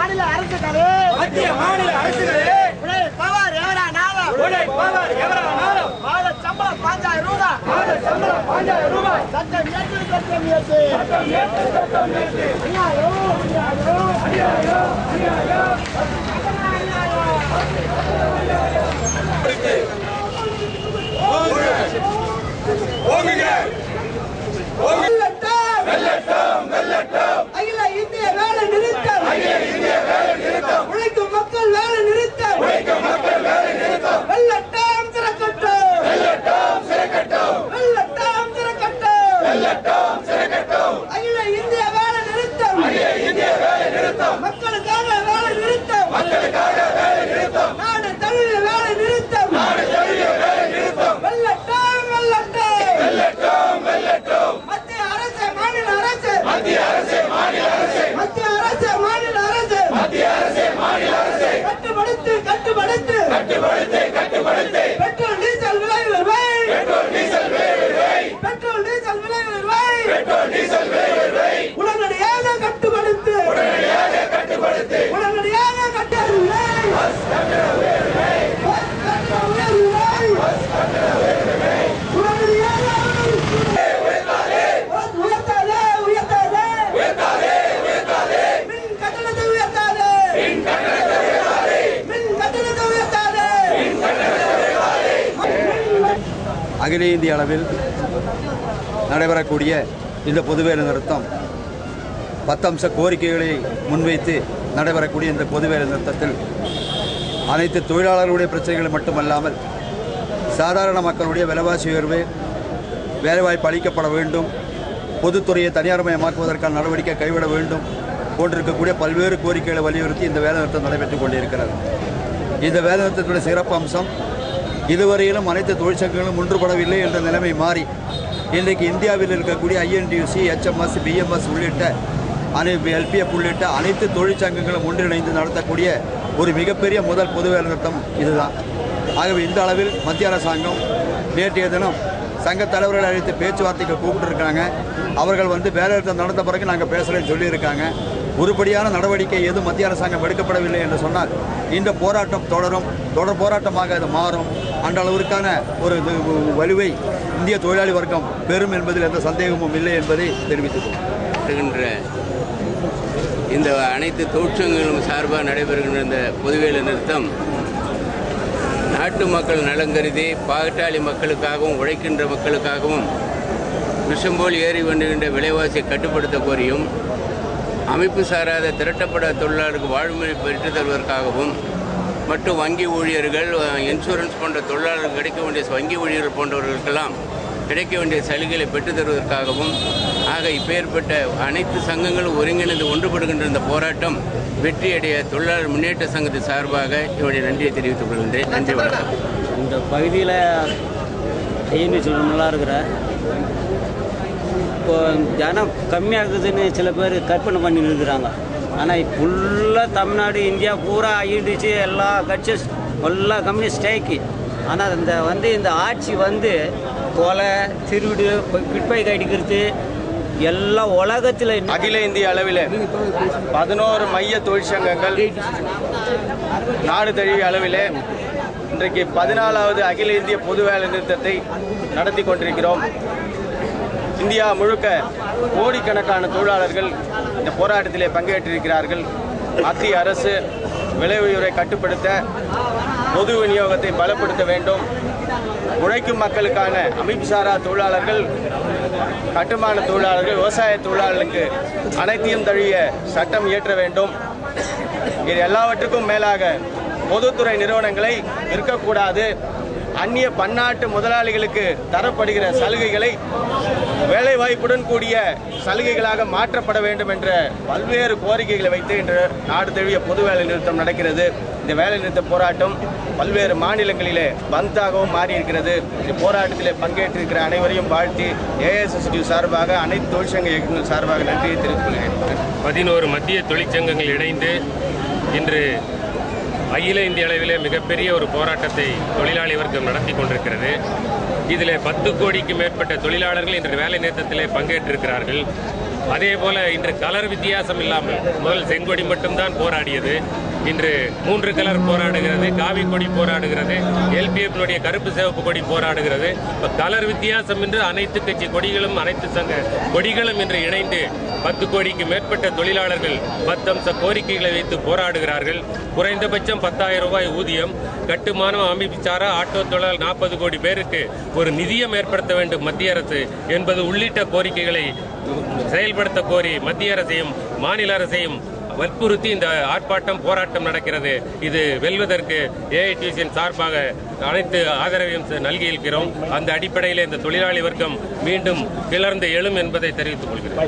மாநில அரசுகளே உழைப்பவர் எவரானாலும் மாத சம்பளம் 5000 ரூபாய் சட்டம் இயற்று அகில இந்திய வேலை நிறுத்தம் உழைக்கும் மக்கள் வேலை நிறுத்தம் வெள்ளட்டம் திறக்கட்டும் அகில இந்திய வேலை நிறுத்தம் மக்களுக்காக வேலை நிறுத்தம் நாடு தழுவிய வேலை நிறுத்தம் வெள்ளட்டம் மத்திய அரசு மாநில அரசு கட்டுப்படுத்து பெட்ரோல் டீசல் விலை உடனடியாக கட்டுப்படுத்து அகில இந்திய அளவில் நடைபெறக்கூடிய இந்த பொதுவேலை நிறுத்தம் 10 அம்ச கோரிக்கைகளை முன்வைத்து நடைபெறக்கூடிய இந்த பொதுவேலை நிறுத்தத்தில் அனைத்து தொழிலாளர்களுடைய பிரச்சனைகள் மட்டுமல்லாமல் சாதாரண மக்களுடைய விலைவாசி உயர்வு, வேலைவாய்ப்பு அளிக்கப்பட வேண்டும், பொதுத்துறையை தனியார்மயமாக்குவதற்கான நடவடிக்கை கைவிட வேண்டும் போன்றிருக்கக்கூடிய பல்வேறு கோரிக்கைகளை வலியுறுத்தி இந்த வேலைநிறுத்தம் நடைபெற்றுக் கொண்டிருக்கிறது. இந்த வேலைநிறுத்தத்துடைய சிறப்பு அம்சம் இதுவரையிலும் அனைத்து தொழிற்சங்கங்களும் ஒன்றுபடவில்லை என்ற நிலைமை மாறி இன்றைக்கு இந்தியாவில் இருக்கக்கூடிய INTUC, HMS, BMS உள்ளிட்ட LPF உள்ளிட்ட அனைத்து தொழிற்சங்கங்களும் ஒன்றிணைந்து நடத்தக்கூடிய ஒரு மிகப்பெரிய முதல் பொது வேலைநிறுத்தம் இதுதான். ஆகவே இந்த அளவில் மத்திய அரசாங்கம் நேற்றைய தினம் சங்க தலைவர்கள் அழைத்து பேச்சுவார்த்தைக்கு கூப்பிட்டுருக்காங்க. அவர்கள் வேலைநிறுத்தம் நடந்த பிறகு நாங்கள் பேசுகிறேன்னு சொல்லியிருக்காங்க. உருப்படியான நடவடிக்கை எதுவும் மத்திய அரசாங்கம் எடுக்கப்படவில்லை என்று சொன்னால் இந்த போராட்டம் தொடர் போராட்டமாக அது மாறும். அந்த அளவிற்கான ஒரு வலுவை இந்திய தொழிலாளி வர்க்கம் பெறும் என்பதில் எந்த சந்தேகமும் இல்லை என்பதை தெரிவித்துக் கொள்கின்ற இந்த அனைத்து தொழிற்சங்கங்களும் சார்பாக நடைபெறுகின்ற இந்த பொதுவேலை நிறுத்தம் நாட்டு மக்கள் நலங்கருதி பாட்டாளி மக்களுக்காகவும் உழைக்கின்ற மக்களுக்காகவும் விஷம் போல் ஏறி வந்துகின்ற விலைவாசியை கட்டுப்படுத்த கோரியும் அமைப்பு சாராத திரட்டப்பட தொழிலாளருக்கு வாழ்முறை பெற்றுத் தருவதற்காகவும் மற்றும் வங்கி ஊழியர்கள், இன்சூரன்ஸ் போன்ற தொழிலாளர்கள் கிடைக்க வேண்டிய வங்கி ஊழியர்கள் போன்றவர்களுக்கெல்லாம் கிடைக்க வேண்டிய சலுகைகளை பெற்றுத் தருவதற்காகவும் இப்பேற்பட்ட அனைத்து சங்கங்களும் ஒருங்கிணைந்து ஒன்றுபடுகின்ற இந்த போராட்டம் வெற்றியடைய தொழிலாளர் முன்னேற்ற சங்கத்தின் சார்பாக என்னுடைய நன்றியை தெரிவித்துக் கொள்கின்றேன். நன்றி, வணக்கம். இந்த பகுதியில் நல்லா இருக்கிற இப்போ ஜனம் கம்மியாகுதுன்னு சில பேர் கற்பனை பண்ணிட்டு இருக்கிறாங்க. ஆனால் ஃபுல்லாக தமிழ்நாடு, இந்தியா பூரா ஆகிடுச்சு. எல்லா கட்சியும் எல்லா கம்பெனி ஸ்ட்ரைக்கு. ஆனால் இந்த ஆட்சி கொலை, திருவிடு, பிற்பை கடிக்கிறது எல்லாம் உலகத்தில் அகில இந்திய அளவில் 11 மைய தொழிற்சங்கங்கள் நாடு தழுவிய அளவில் இன்றைக்கு 14வது அகில இந்திய பொது வேலை நிறுத்தத்தை நடத்தி கொண்டிருக்கிறோம். இந்தியா முழுக்க கோடிக்கணக்கான தொழிலாளர்கள் இந்த போராட்டத்திலே பங்கேற்றிருக்கிறார்கள். மத்திய அரசு விலை உயர்வை கட்டுப்படுத்த, பொது விநியோகத்தை பலப்படுத்த வேண்டும். உழைக்கும் மக்களுக்கான அமைப்பு சாரா தொழிலாளர்கள், கட்டுமான தொழிலாளர்கள், விவசாய தொழிலாளர்களுக்கு அனைத்தையும் தழுவிய சட்டம் இயற்ற வேண்டும். இது எல்லாவற்றுக்கும் மேலாக பொதுத்துறை நிறுவனங்களை இருக்கக்கூடாது. அந்நிய பன்னாட்டு முதலாளிகளுக்கு தரப்படுகிற சலுகைகளை வேலைவாய்ப்புடன் கூடிய சலுகைகளாக மாற்றப்பட வேண்டும் என்ற பல்வேறு கோரிக்கைகளை வைத்து இன்று நாடு தழுவிய பொது வேலை நிறுத்தம் நடக்கிறது. இந்த வேலை நிறுத்த போராட்டம் பல்வேறு மாநிலங்களிலே பந்தாகவும் மாறியிருக்கிறது. இந்த போராட்டத்திலே பங்கேற்றிருக்கிற அனைவரையும் வாழ்த்தி AISSTU சார்பாக அனைத்து தொழிற்சங்க இயக்கங்கள் சார்பாக நன்றியை தெரிவித்துக் கொள்கிறேன். 11 மத்திய தொழிற்சங்கங்கள் இணைந்து இன்று அகில இந்திய அளவிலே மிகப்பெரிய ஒரு போராட்டத்தை தொழிலாளி வர்க்கம் நடத்தி கொண்டிருக்கிறது. இதில் 10 கோடிக்கு மேற்பட்ட தொழிலாளர்கள் இன்று வேலை நிறுத்தத்திலே பங்கேற்றிருக்கிறார்கள். அதே போல இன்று கலர் வித்தியாசம் இல்லாமல் முதல் செங்கொடி மட்டும்தான் போராடியது. இன்று 3 கலர் போராடுகிறது, காவி கொடி போராடுகிறது, எல்பிஎஃப்னுடைய கருப்பு சிவப்பு கொடி போராடுகிறது. இப்போ கலர் வித்தியாசம் என்று அனைத்து கட்சி கொடிகளும் அனைத்து சங்க கொடிகளும் இன்று இணைந்து 10 கோடிக்கு மேற்பட்ட தொழிலாளர்கள் 10 அம்ச கோரிக்கைகளை வைத்து போராடுகிறார்கள். குறைந்தபட்சம் 10,000 ரூபாய் ஊதியம், கட்டுமானம், அமைப்புச்சாரா, ஆட்டோ தொழிலாளர் 40 கோடி பேருக்கு ஒரு நிதியம் ஏற்படுத்த வேண்டும் மத்திய அரசு என்பது உள்ளிட்ட கோரிக்கைகளை செயல்படுத்த கோரி மத்திய அரசையும் மாநில அரசையும் வற்புறுத்தி இந்த ஆர்ப்பாட்டம் போராட்டம் நடக்கிறது. இது வெல்வதற்கு ஏஐடியூசியின் சார்பாக அனைத்து ஆதரவையும் நல்கியிருக்கிறோம். அந்த அடிப்படையில் இந்த தொழிலாளி வர்க்கம் மீண்டும் கிளர்ந்து எழும் என்பதை தெரிவித்துக் கொள்கிறேன்.